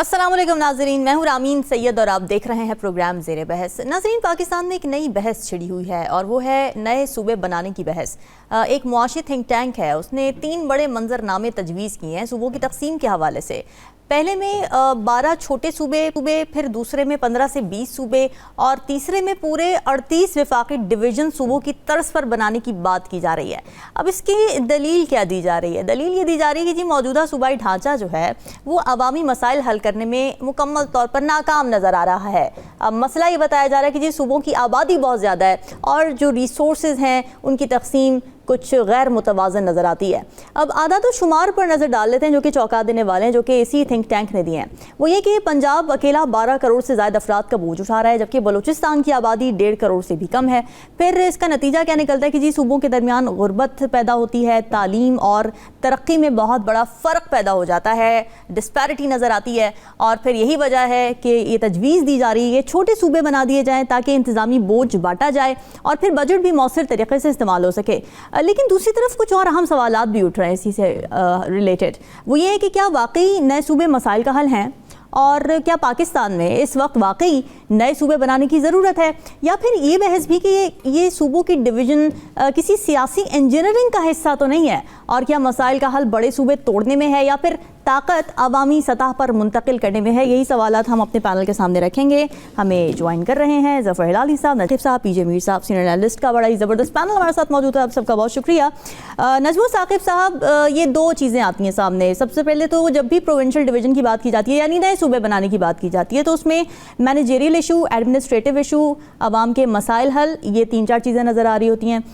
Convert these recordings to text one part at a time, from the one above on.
अस्सलामुअलैकुम नाज़रीन, मैं हूँ रामीन सैयद और आप देख रहे हैं प्रोग्राम ज़ेरे बहस। नाज़रीन, पाकिस्तान में एक नई बहस छिड़ी हुई है और वो है नए सूबे बनाने की बहस। एक मुआशी थिंक टैंक है, उसने 3 बड़े मंजरनामे तजवीज़ किए हैं सूबों की तकसीम के हवाले से। पहले में 12 छोटे सूबे, फिर दूसरे में 15 से 20 सूबे और तीसरे में पूरे 38 वफाकी डिवीज़न सूबों की तर्ज पर बनाने की बात की जा रही है। अब इसकी दलील क्या दी जा रही है? दलील ये दी जा रही है कि जी मौजूदा सूबाई ढांचा जो है वो अवामी मसाइल हल करने में मुकम्मल तौर पर नाकाम नज़र आ रहा है। अब मसला ये बताया जा रहा है कि जी सूबों की आबादी बहुत ज़्यादा है और जो रिसोर्सेज हैं उनकी तकसीम कुछ गैर मुतवाज़न नज़र आती है। अब आदाद व शुमार पर नज़र डाल लेते हैं जो कि चौंका देने वाले हैं, जो कि इसी थिंक टैंक ने दिए हैं। वो ये कि पंजाब अकेला 12 करोड़ से ज़्यादा अफराद का बोझ उठा रहा है, जबकि बलूचिस्तान की आबादी 1.5 करोड़ से भी कम है। फिर इसका नतीजा क्या निकलता है कि जी सूबों के दरमियान गुर्बत पैदा होती है, तालीम और तरक्की में बहुत बड़ा फ़र्क पैदा हो जाता है, डिस्पैरिटी नज़र आती है। और फिर यही वजह है कि ये तजवीज़ दी जा रही है छोटे सूबे बना दिए जाएँ ताकि इंतज़ामी बोझ बांटा जाए और फिर बजट भी मौसर तरीके से इस्तेमाल हो सके। लेकिन दूसरी तरफ कुछ और अहम सवालात भी उठ रहे हैं इसी से रिलेटेड। वो ये है कि क्या वाकई नए सूबे मसाइल का हल हैं और क्या पाकिस्तान में इस वक्त वाकई नए सूबे बनाने की ज़रूरत है, या फिर ये बहस भी कि ये सूबों की डिवीज़न किसी सियासी इंजीनियरिंग का हिस्सा तो नहीं है, और क्या मसाइल का हल बड़े सूबे तोड़ने में है या फिर ताकत अवामी सतह पर मुंतकिल करने में है। यही सवालात हम अपने पैनल के सामने रखेंगे। हमें ज्वाइन कर रहे हैं ज़फ़र हिलाली साहब, नजीब साहब, पीजे मीर साहब, सीनियर एनालिस्ट का बड़ा ही ज़बरदस्त पैनल हमारे साथ मौजूद है। आप सबका बहुत शुक्रिया। नजमो साकिब साहब, ये 2 चीज़ें आती हैं सामने। सबसे पहले तो जब भी प्रोविंशियल डिवीज़न की बात की जाती है यानी नए सूबे बनाने की बात की जाती है तो उसमें मैनेजरियल इशू, एडमिनिस्ट्रेटिव इशू, आवाम के मसाइल हल, ये 3-4 चीज़ें नज़र आ रही होती हैं।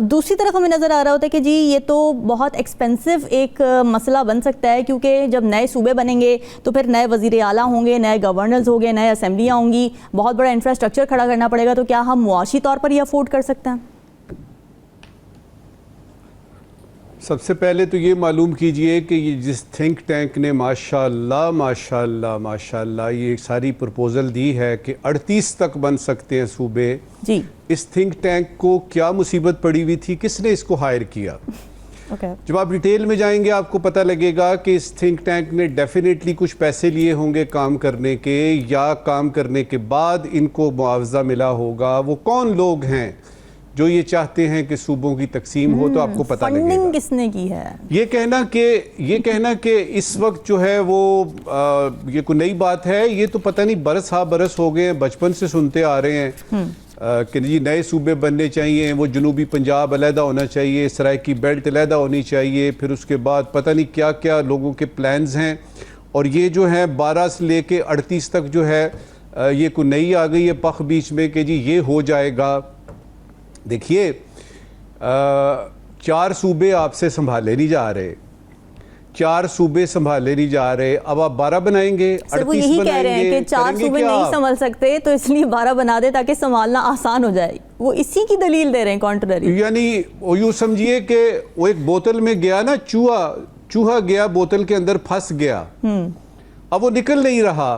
दूसरी तरफ हमें नज़र आ रहा होता है कि जी ये तो बहुत एक्सपेंसिव एक मसला बन सकता है, क्योंकि जब नए सूबे बनेंगे तो फिर नए वज़ीर आला होंगे, नए गवर्नर्स होंगे, नए असम्बलियाँ होंगी, बहुत बड़ा इंफ्रास्ट्रक्चर खड़ा करना पड़ेगा। तो क्या हम मुआशी तौर पर ये अफोर्ड कर सकते हैं? सबसे पहले तो ये मालूम कीजिए कि ये जिस थिंक टैंक ने माशाल्लाह माशाल्लाह माशाल्लाह ये सारी प्रपोज़ल दी है कि 38 तक बन सकते हैं सूबे जी, इस थिंक टैंक को क्या मुसीबत पड़ी हुई थी? किसने इसको हायर किया? जब आप डिटेल में जाएंगे आपको पता लगेगा कि इस थिंक टैंक ने डेफिनेटली कुछ पैसे लिए होंगे काम करने के, या काम करने के बाद इनको मुआवजा मिला होगा। वो कौन लोग हैं जो ये चाहते हैं कि सूबों की तकसीम हो, तो आपको पता लगेगा। फंडिंग किसने की है? ये कहना कि इस वक्त जो है वो ये कोई नई बात है, ये तो पता नहीं बरस बरस हो गए हैं, बचपन से सुनते आ रहे हैं कि जी नए सूबे बनने चाहिए, वो जनूबी पंजाब अलहदा होना चाहिए, सराय की बेल्ट अलहदा होनी चाहिए, फिर उसके बाद पता नहीं क्या क्या लोगों के प्लान्स हैं। और ये जो है 12 से लेके 38 तक जो है ये कोई नई आ गई है पख बीच में कि जी ये हो जाएगा। देखिए 4 सूबे आपसे संभाले नहीं जा रहे, 4 सूबे संभाले नहीं जा रहे। अब आप 12 बनाएंगे, 38 वो यही कह रहे हैं कि 4 सूबे नहीं संभाल सकते तो इसलिए 12 बना दे ताकि संभालना आसान हो जाए। वो इसी की दलील दे रहे हैं कॉन्ट्ररी। यानी यूँ समझिए कि वो एक बोतल में गया ना, चूहा गया बोतल के अंदर फंस गया, अब वो निकल नहीं रहा,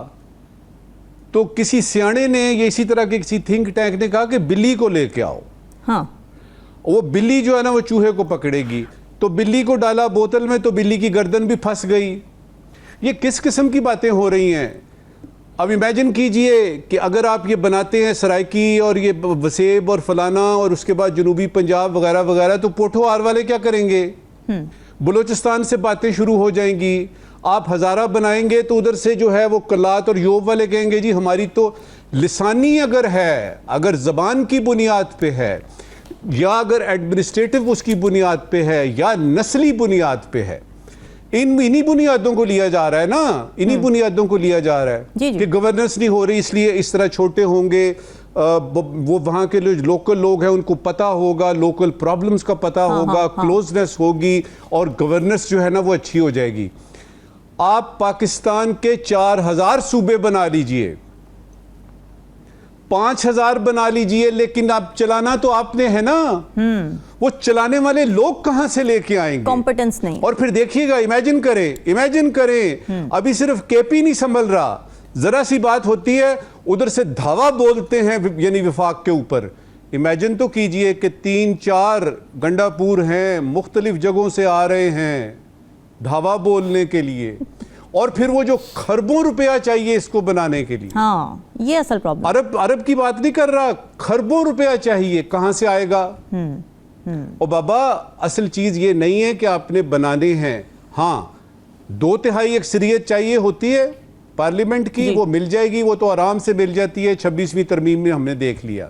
तो किसी सियाने ने या इसी तरह के किसी थिंक टैंक ने कहा कि बिल्ली को लेके आओ। हाँ, वो बिल्ली जो है ना वो चूहे को पकड़ेगी, तो बिल्ली को डाला बोतल में तो बिल्ली की गर्दन भी फंस गई। ये किस किस्म की बातें हो रही हैं? अब इमेजिन कीजिए कि अगर आप ये बनाते हैं सरायकी और ये वसेब और फलाना और उसके बाद जनूबी पंजाब वगैरह वगैरह, तो पोठोहार वाले क्या करेंगे? बलूचिस्तान से बातें शुरू हो जाएंगी। आप हज़ारा बनाएंगे तो उधर से जो है वो कलात और योब वाले कहेंगे जी हमारी तो लिसानी अगर है, अगर ज़बान की बुनियाद पे है, या अगर एडमिनिस्ट्रेटिव उसकी बुनियाद पे है, या नस्ली बुनियाद पे है, इन्हीं बुनियादों को लिया जा रहा है ना, इन्हीं बुनियादों को लिया जा रहा है कि गवर्नेंस नहीं हो रही इसलिए इस तरह छोटे होंगे। वो वहाँ के लोकल लोग हैं उनको पता होगा, लोकल प्रॉब्लम्स का पता होगा, क्लोजनेस होगी और गवर्नेंस जो है ना वो अच्छी हो जाएगी। आप पाकिस्तान के 4000 सूबे बना लीजिए, 5000 बना लीजिए, लेकिन आप चलाना तो आपने है ना, वो चलाने वाले लोग कहां से लेके आएंगे? कॉम्पिटेंस नहीं। और फिर देखिएगा, इमेजिन करें अभी सिर्फ केपी नहीं संभल रहा, जरा सी बात होती है उधर से धावा बोलते हैं यानी विफाक के ऊपर। इमेजिन तो कीजिए कि 3-4 गंडापुर हैं, मुख्तलिफ जगहों से आ रहे हैं धावा बोलने के लिए, और फिर वो जो खरबों रुपया चाहिए इसको बनाने के लिए, हाँ, ये असल प्रॉब्लम। अरब की बात नहीं कर रहा, खरबों रुपया चाहिए, कहां से आएगा? और बाबा असल चीज ये नहीं है कि आपने बनाने हैं। हाँ, 2/3 अक्सरियत चाहिए होती है पार्लियामेंट की, वो मिल जाएगी, वो तो आराम से मिल जाती है, 26वीं तरमीम में हमने देख लिया।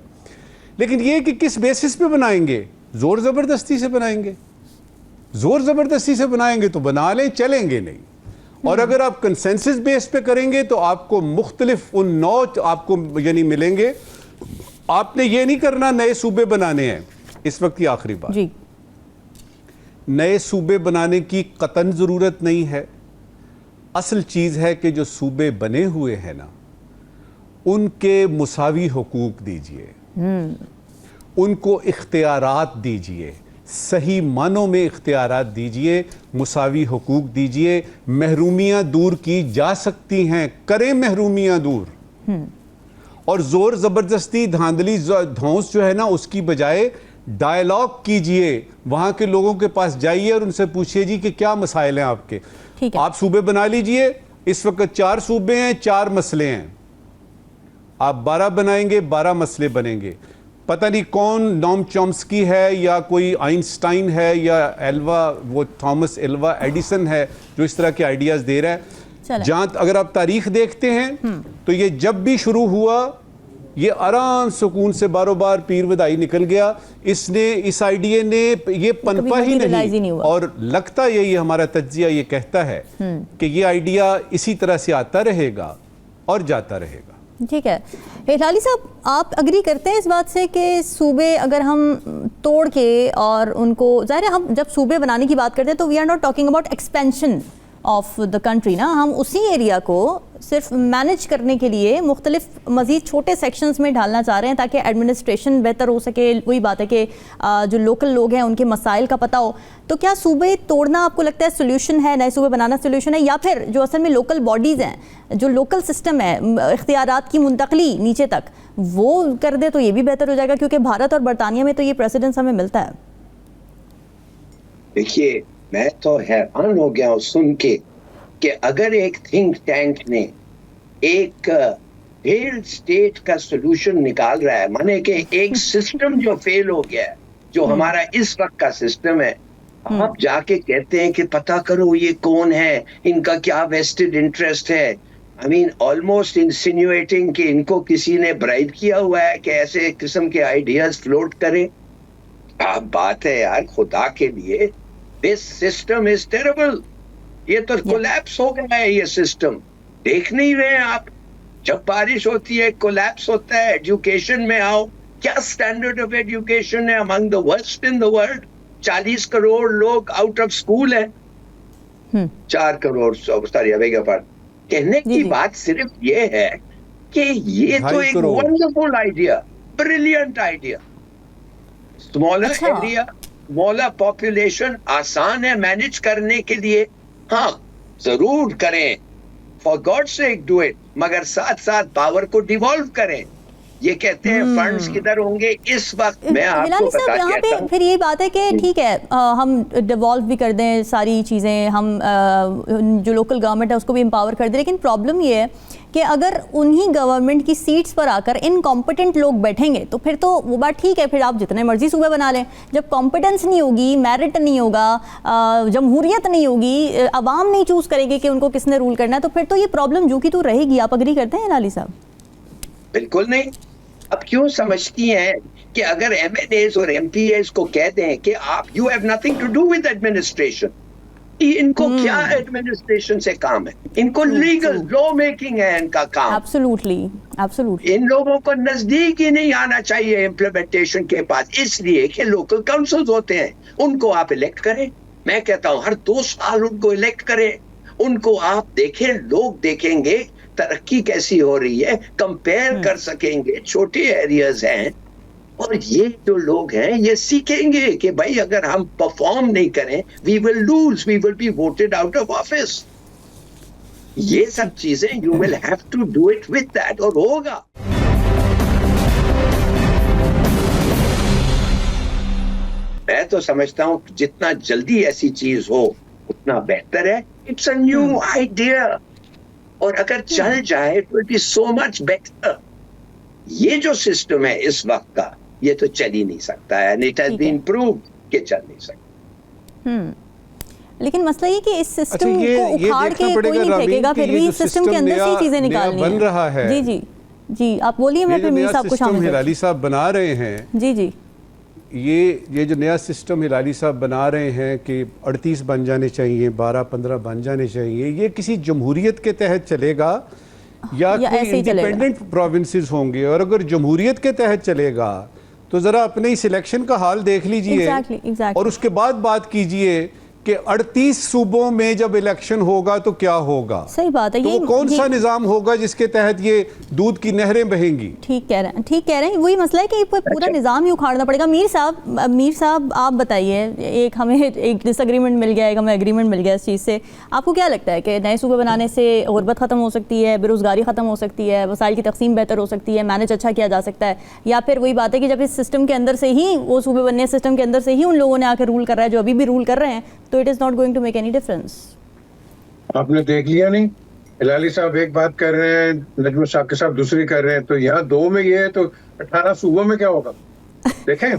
लेकिन ये कि किस बेसिस पे बनाएंगे? जोर जबरदस्ती से बनाएंगे? जोर जबरदस्ती से बनाएंगे तो बना लें, चलेंगे नहीं। और अगर आप कंसेंसस बेस पे करेंगे तो आपको मुख्तलिफ उन नौ आपको यानी मिलेंगे। आपने ये नहीं करना नए सूबे बनाने हैं। इस वक्त की आखिरी बात जी, नए सूबे बनाने की कतन जरूरत नहीं है। असल चीज है कि जो सूबे बने हुए हैं ना, उनके मुसावी हुकूक दीजिए, उनको इख्तियारात दीजिए, सही मानों में इख्तियारात दीजिए, मुसावी हुकूक दीजिए। महरूमियां दूर की जा सकती हैं, करें महरूमियां दूर। और जोर जबरदस्ती धांधली धौंस जो है ना, उसकी बजाय डायलॉग कीजिए, वहां के लोगों के पास जाइए और उनसे पूछिए जी कि क्या मसाइल हैं आपके। ठीक है। आप सूबे बना लीजिए। इस वक्त 4 सूबे हैं, 4 मसले हैं। आप 12 बनाएंगे, 12 मसले बनेंगे। पता नहीं कौन नॉम चॉम्स्की है या कोई आइंस्टाइन है या एल्वा, वो थॉमस एल्वा एडिसन है जो इस तरह के आइडियाज दे रहा है। जहां अगर आप तारीख देखते हैं तो ये जब भी शुरू हुआ, ये आराम सुकून से बारों बार पीर वदाई निकल गया। इसने, इस आइडिया ने ये पनपा ही नहीं। और लगता यही हमारा तज्जिया ये कहता है कि ये आइडिया इसी तरह से आता रहेगा और जाता रहेगा। ठीक है। हेलाली साहब, आप अग्री करते हैं इस बात से कि सूबे अगर हम तोड़ के और उनको, ज़ाहिर है हम जब सूबे बनाने की बात करते हैं तो we are not talking about expansion of the country ना, हम उसी एरिया को सिर्फ मैनेज करने के लिए मुख्तलिफ मज़ीद छोटे सेक्शंस में ढालना चाह रहे हैं ताकि एडमिनिस्ट्रेशन बेहतर हो सके। वही बात है कि जो लोकल लोग हैं उनके मसाइल का पता हो। तो क्या सूबे तोड़ना आपको लगता है सोल्यूशन है, नए सूबे बनाना सोल्यूशन है, या फिर जो असल में लोकल बॉडीज़ हैं, जो लोकल सिस्टम है, इख्तियारात की मुंतकली नीचे तक, वो कर दे तो ये भी बेहतर हो जाएगा? क्योंकि भारत और बरतानिया में तो ये प्रेसिडेंस हमें मिलता है। देखिए, मैं तो हैरान हो गया हूँ सुन के कि अगर एक थिंक टैंक ने एक फेल्ड स्टेट का सोल्यूशन निकाल रहा है, माने कि एक सिस्टम जो फेल हो गया है, जो हमारा इस वक्त का सिस्टम है, आप जाके कहते हैं कि पता करो ये कौन है, इनका क्या वेस्टेड इंटरेस्ट है। आई मीन ऑलमोस्ट इंसिन्युएटिंग कि इनको किसी ने ब्राइब किया हुआ है कि ऐसे किस्म के आइडियाज फ्लोट करें। क्या बात है यार, खुदा के लिए, दिस सिस्टम इज टेरेबल। ये तो कोलैप्स हो गया है ये सिस्टम। देख नहीं रहे आप, जब बारिश होती है कोलैप्स होता है। एजुकेशन में आओ, क्या स्टैंडर्ड ऑफ एजुकेशन है, among the worst in the world. 40 crore लोग आउट ऑफ स्कूल है। 4 करोड़, सॉरी कहने की बात सिर्फ ये है कि ये तो एक wonderful idea, brilliant idea. Smaller area, smaller population, आसान है मैनेज करने के लिए। हाँ, जरूर करें, for God sake do it, मगर साथ साथ पावर को डिवॉल्व करें। ये कहते हैं फंड्स किधर होंगे इस वक्त, मैं आपको बता यहाँ पे फिर यही बात है कि ठीक है, हम डिवॉल्व भी कर दें सारी चीज़ें, हम जो लोकल गवर्नमेंट है उसको भी एम्पावर कर दें, लेकिन प्रॉब्लम ये है कि अगर उन्हीं गवर्नमेंट की सीट्स पर आकर इनकॉम्पिटेंट लोग बैठेंगे तो फिर तो वो बात ठीक है, फिर आप जितने मर्जी सूबे बना लें। जब कॉम्पिटेंस नहीं होगी, मेरिट नहीं होगा, जमहूरियत नहीं होगी, अवाम नहीं चूज करेगी कि उनको किसने रूल करना है, तो फिर तो ये प्रॉब्लम जो कि तो रहेगी। आप अग्री करते हैं हेलाली साहब? बिल्कुल नहीं। अब क्यों समझती हैं कि अगर MNAs और MPAs को कह दें कि आप you have nothing to do with administration, इनको क्या एडमिनिस्ट्रेशन से काम है? इनको लीगल लॉ मेकिंग है इनका काम। Absolutely, absolutely. इन लोगों को नजदीक ही नहीं आना चाहिए इम्प्लीमेंटेशन के पास, इसलिए कि लोकल काउंसिल्स होते हैं, उनको आप इलेक्ट करें। मैं कहता हूं हर 2 साल उनको इलेक्ट करें, उनको आप देखें, लोग देखेंगे तरक्की कैसी हो रही है, कंपेयर कर सकेंगे। छोटे एरियाज हैं और ये जो लोग हैं ये सीखेंगे कि भाई अगर हम परफॉर्म नहीं करें, we will lose, we will be voted out of office. ये सब चीजें you will have to do it with that, और होगा। मैं तो समझता हूं जितना जल्दी ऐसी चीज हो उतना बेहतर है। इट्स अ न्यू आइडिया, और अगर चल जाए तो it is so much better. ये जो सिस्टम है इस वक्त का, ये तो चल ही नहीं सकता है, and it has been proved कि चल नहीं सकता। लेकिन मसला ये कि इस सिस्टम अच्छा, को उखाड़ के कोई नहीं फेंकेगा, फिर भी इस सिस्टम के अंदर से ही चीजें निकालनी बन रहा है। जी जी जी, आप बोलिए, मैं फिर मीर साहब को शामिल हिलाली साहब बना रहे हैं। जी जी, ये जो नया सिस्टम हिलाली साहब बना रहे हैं कि 38 बन जाने चाहिए, 12-15 बन जाने चाहिए, ये किसी जमहूरियत के तहत चलेगा या कोई इंडिपेंडेंट प्रोविंसेस होंगे? और अगर जमहूरियत के तहत चलेगा तो जरा अपने ही सिलेक्शन का हाल देख लीजिए। exactly. और उसके बाद बात कीजिए कि 38 सूबों में जब इलेक्शन होगा तो क्या होगा। सही बात है। तो ये कौन सा निजाम होगा जिसके तहत ये दूध की नहरें बहेंगी? ठीक कह रहे हैं, वही मसला है कि पूरा निजाम ही उखाड़ना पड़ेगा। मीर साहब आप बताइए, एक हमें एक डिसएग्रीमेंट मिल गया, एक हमें एग्रीमेंट मिल गया इस चीज़ से। आपको क्या लगता है कि नए सूबे बनाने से गुर्बत ख़त्म हो सकती है, बेरोज़गारी ख़त्म हो सकती है, वसाइल की तकसीम बेहतर हो सकती है, मैनेज अच्छा किया जा सकता है, या फिर वही बात है कि जब इस सिस्टम के अंदर से ही वो सूबे बनने, सिस्टम के अंदर से ही उन लोगों ने आकर रूल कर रहा है जो अभी भी रूल कर रहे हैं, तो it is not going to make any difference? आपने देख लिया नहीं, हिलाली साहब एक बात कर रहे हैं, नजम साकिब साहब दूसरी कर रहे हैं, तो यहाँ 2 में ये है तो 18 सूबों में क्या होगा? देखें,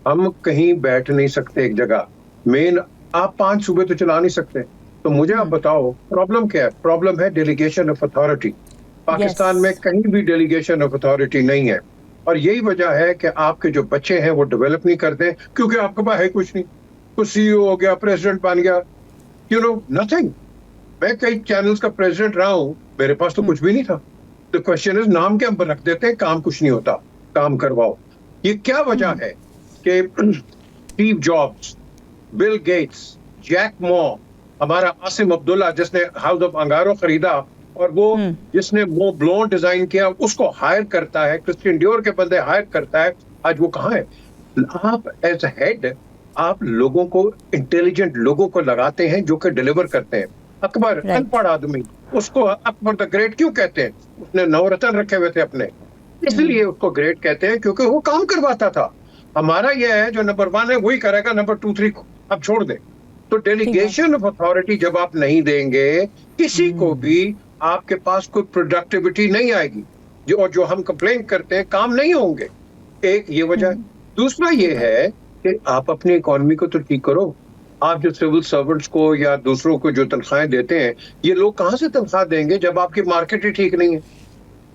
हम कहीं बैठ नहीं सकते एक जगह। मेन आप 5 सूबे तो चला नहीं सकते। तो मुझे आप बताओ प्रॉब्लम क्या है? प्रॉब्लम है डेलीगेशन ऑफ अथॉरिटी। पाकिस्तान में कहीं भी डेलीगेशन ऑफ अथॉरिटी नहीं है, और यही वजह है कि आपके जो बच्चे हैं वो डेवलप नहीं करते, क्योंकि आपके पास है कुछ नहीं। कुछ सीईओ हो गया, प्रेसिडेंट बन गया, यू नो नथिंग। मैं कई चैनल्स का प्रेसिडेंट रहा हूं, मेरे पास तो कुछ भी नहीं था। द क्वेश्चन इज, नाम क्या रख देते हैं, काम कुछ नहीं होता, काम करवाओ। ये क्या वजह है कि Steve Jobs, Bill Gates, Jack Ma, हमारा आसिम अब्दुल्ला जिसने हाउस ऑफ अंगारो खरीदा और वो जिसने वो ब्लोन डिजाइन किया, उसको हायर करता है, क्रिस्टियन डियोर के बंदे हायर करता है, आज वो कहाँ है? आप एज हेड आप लोगों को, इंटेलिजेंट लोगों को लगाते हैं जो कि डिलीवर करते हैं। अकबर अनपढ़ आदमी, उसको अकबर द ग्रेट क्यों कहते हैं? उसने नवरत्न रखे हुए थे अपने, इसलिए उसको ग्रेट कहते हैं क्योंकि वो काम करवाता था। हमारा यह है जो नंबर 1 है वही करेगा, नंबर 2, 3 अब छोड़ दे। तो डेलीगेशन ऑफ अथॉरिटी जब आप नहीं देंगे किसी को भी, आपके पास कोई प्रोडक्टिविटी नहीं आएगी, जो हम कंप्लेन करते हैं काम नहीं होंगे। एक ये वजह है। दूसरा ये है कि आप अपनी इकोनॉमी को तो ठीक करो। आप जो सिविल सर्वेंट्स को या दूसरों को जो तनख्वाहें देते हैं, ये लोग कहाँ से तनख्वाह देंगे जब आपकी मार्केट ही ठीक नहीं है?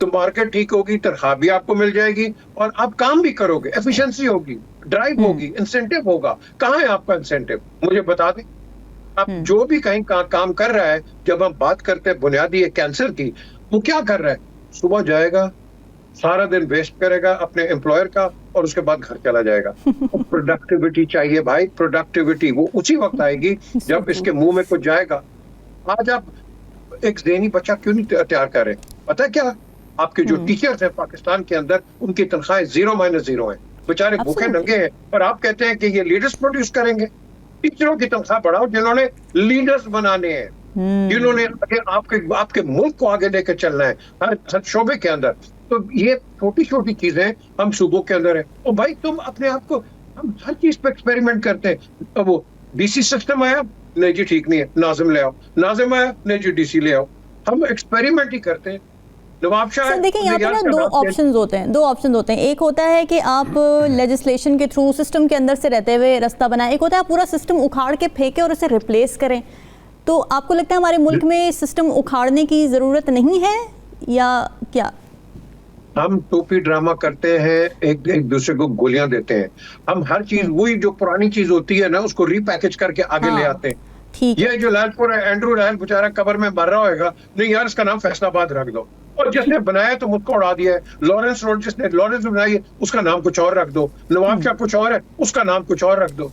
तो मार्केट ठीक होगी, तनख्वाह भी आपको मिल जाएगी और आप काम भी करोगे, एफिशिएंसी होगी, ड्राइव होगी, इंसेंटिव होगा। कहाँ है आपका इंसेंटिव? मुझे बता दें। आप जो भी कहीं काम कर रहा है, जब हम बात करते हैं बुनियादी कैंसर की, वो क्या कर रहा है? सुबह जाएगा, सारा दिन वेस्ट करेगा अपने एम्प्लॉयर का और उसके बाद घर चला जाएगा। प्रोडक्टिविटी चाहिए भाई, प्रोडक्टिविटी वो उसी वक्त आएगी जब इसके मुंह में कुछ जाएगा। आज आप एक ज़हनी बच्चा क्यों नहीं तैयार कर रहे? पता है क्या? आपके जो टीचर्स हैं पाकिस्तान के अंदर, उनकी तनख्वाहें 0-0 है, बेचारे भूखे नंगे हैं, और आप कहते हैं कि ये लीडर्स प्रोड्यूस करेंगे। टीचरों की तनख्वाह बढ़ाओ जिन्होंने लीडर्स बनाने हैं, जिन्होंने आपके मुल्क को आगे लेकर चलना है हर शोबे के अंदर। तो ये छोटी छोटी चीजें हम सूबों के अंदर है। और भाई तुम अपने आप को, हम हर चीज पे एक्सपेरिमेंट करते हैं। अब वो डीसी सिस्टम आया, नहीं जी ठीक नहीं है, नाजिम ले आओ, नाजिम आया, नहीं जी डीसी ले आओ। हम एक्सपेरिमेंट ही करते हैं। नवाब शाह, देखिए यहाँ पे ना दो ऑप्शंस होते हैं। एक होता है कि आप लेजिस्लेशन के थ्रू सिस्टम के अंदर से रहते हुए रास्ता बनाएं, एक होता है आप पूरा सिस्टम उखाड़ के फेंके और उसे रिप्लेस करें। तो आपको लगता है हमारे मुल्क में सिस्टम उखाड़ने की जरूरत नहीं है या क्या? हम टोपी ड्रामा करते हैं, एक दूसरे को गोलियां देते हैं। हम हर चीज वही जो पुरानी चीज होती है ना, उसको रीपैकेज करके आगे ले आते हैं। ये जो लालपुर है, एंड्रू लाल बेचारा कब्र में मर रहा होगा, नहीं यार इसका नाम फैसलाबाद रख दो। और जिसने बनाया तो मुझको उड़ा दिया है। लॉरेंस रोड जिसने लॉरेंस बनाई है, उसका नाम कुछ और रख दो। नवाब शाह कुछ और है, उसका नाम कुछ और रख दो।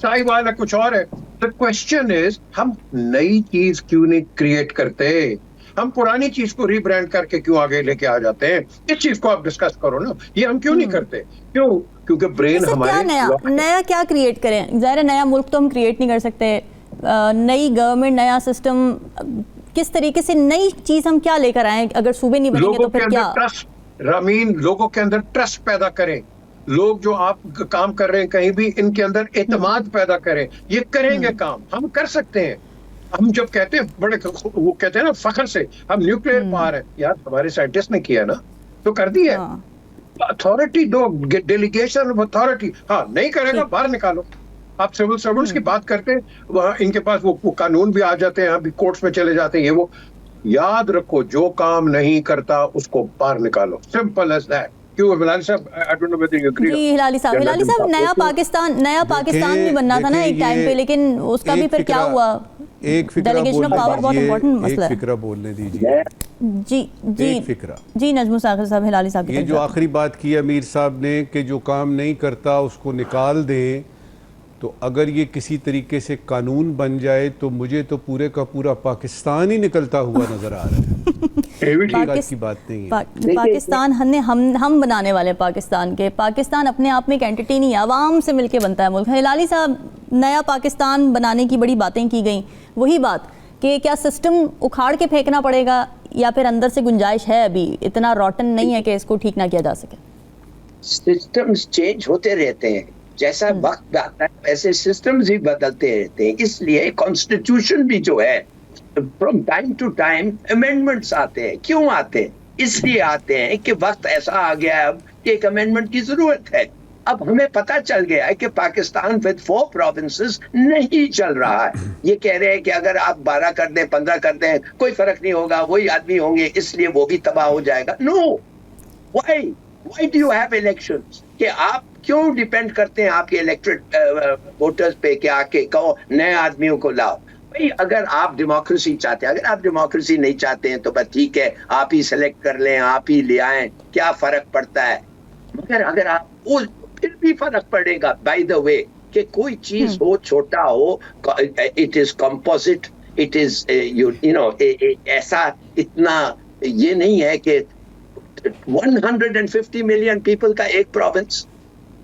साहिवाल है, कुछ और है। द क्वेश्चन इज, हम नई चीज क्यों नहीं क्रिएट करते? हम पुरानी चीज को रीब्रांड करके क्यों आगे लेके आ जाते हैं? इस चीज को आप डिस्कस करो ना। ये हम क्यों नहीं करते? क्यों? क्योंकि ब्रेन हमारे नया क्या क्रिएट करें? ज़ाहिर है नया मुल्क तो हम क्रिएट नहीं कर सकते। नई गवर्नमेंट, नया सिस्टम, किस तरीके से नई चीज हम क्या लेकर आए? अगर सूबे नहीं बनेंगे तो फिर क्या? रामीन, लोगों के अंदर ट्रस्ट पैदा करें। लोग जो आप काम कर रहे हैं कहीं भी, इनके अंदर एतमाद पैदा करें। ये करेंगे काम, हम कर सकते हैं। हम जब कहते हैं बड़े वो कहते हैं ना फख्र से हम न्यूक्लियर पावर है, यार हमारे साइंटिस्ट ने किया ना तो कर दी है। अथॉरिटी दो, डेलीगेशन ऑफ अथॉरिटी। हाँ नहीं करेगा बाहर निकालो। आप सिविल सर्वेंट्स की बात करते हैं, वहाँ इनके पास वो कानून भी आ जाते हैं, अभी कोर्ट्स में चले जाते हैं ये वो। याद रखो जो काम नहीं करता उसको बाहर निकालो, सिंपल एज दैट। क्यों हिलाली साहब, I don't know whether you agree. जी हिलाली साहब नया पाकिस्तान भी बनना था ना एक टाइम पे, लेकिन उसका भी फिर क्या हुआ? एक फिक्रा डेलीगेशन ऑफ पावर बहुत इंपॉर्टेंट मसला है। एक फिक्रा बोलने दीजिए। जी एक फिक्रा जी नजमुल साकिर साहब, हिलाली साहब ये जो आखिरी बात की अमीर साहब ने कि जो काम नहीं करता उसको निकाल दें, तो अगर ये किसी तरीके से कानून बन जाए तो मुझे तो पूरे का पूरा पाकिस्तान ही निकलता हुआ नजर आ रहा है। की बात नहीं है। पाकिस्तान हम बनाने वाले पाकिस्तान के, पाकिस्तान अपने आप में एक एंटिटी नहीं है, आवाम से मिलके बनता है मुल्क। हिलाली साहब, नया पाकिस्तान बनाने की बड़ी बातें की गई, वही बात कि क्या सिस्टम उखाड़ के फेंकना पड़ेगा या फिर अंदर से गुंजाइश है, अभी इतना रॉटन नहीं है कि इसको ठीक ना किया जा सके? सिस्टम्स चेंज होते रहते हैं, जैसा वक्त आता है वैसे सिस्टम्स ही बदलते रहते हैं। इसलिए कॉन्स्टिट्यूशन भी जो है from time to time amendments आते हैं। क्यों आते हैं? इसलिए आते हैं कि वक्त ऐसा आ गया है अब कि एक अमेंडमेंट की जरूरत है। अब हमें पता चल गया है कि पाकिस्तान विद 4 प्रोविंसेस नहीं चल रहा है। ये कह रहे हैं कि अगर आप 12 कर दें, 15 कर दें, कोई फर्क नहीं होगा, वही आदमी होंगे, इसलिए वो भी तबाह हो जाएगा। No, why do you have elections? कि आप क्यों डिपेंड करते हैं आपके इलेक्टेड वोटर्स पे कि आके कहो नए आदमियों को लाओ? भाई अगर आप डेमोक्रेसी चाहते हैं, अगर आप डेमोक्रेसी नहीं चाहते हैं तो बस ठीक है, आप ही सेलेक्ट कर लें, आप ही ले आएं, क्या फर्क पड़ता है? मगर अगर आप फिर भी फर्क पड़ेगा। बाय द वे कि कोई चीज हो, छोटा हो, it is composite, it is you know ऐसा इतना ये नहीं है कि 150 मिलियन पीपल का एक प्रोविंस।